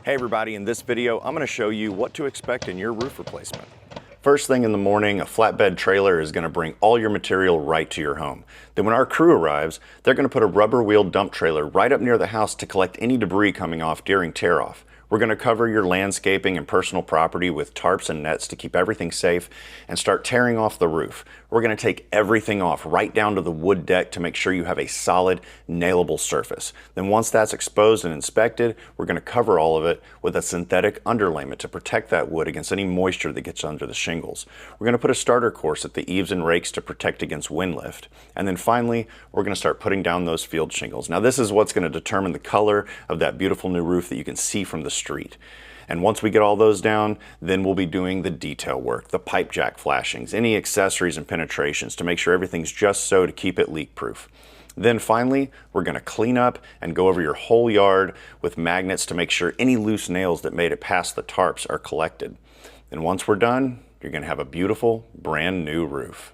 Hey everybody, in this video I'm going to show you what to expect in your roof replacement. First thing in the morning, a flatbed trailer is going to bring all your material right to your home. Then when our crew arrives, they're going to put a rubber wheeled dump trailer right up near the house to collect any debris coming off during tear off. We're going to cover your landscaping and personal property with tarps and nets to keep everything safe and start tearing off the roof. We're going to take everything off right down to the wood deck to make sure you have a solid, nailable surface. Then once that's exposed and inspected, we're going to cover all of it with a synthetic underlayment to protect that wood against any moisture that gets under the shingles. We're going to put a starter course at the eaves and rakes to protect against wind lift. And then finally, we're going to start putting down those field shingles. Now this is what's going to determine the color of that beautiful new roof that you can see from the street. And once we get all those down, then we'll be doing the detail work, the pipe jack flashings, any accessories and penetrations to make sure everything's just so to keep it leak proof. Then finally, we're going to clean up and go over your whole yard with magnets to make sure any loose nails that made it past the tarps are collected. And once we're done, you're going to have a beautiful brand new roof.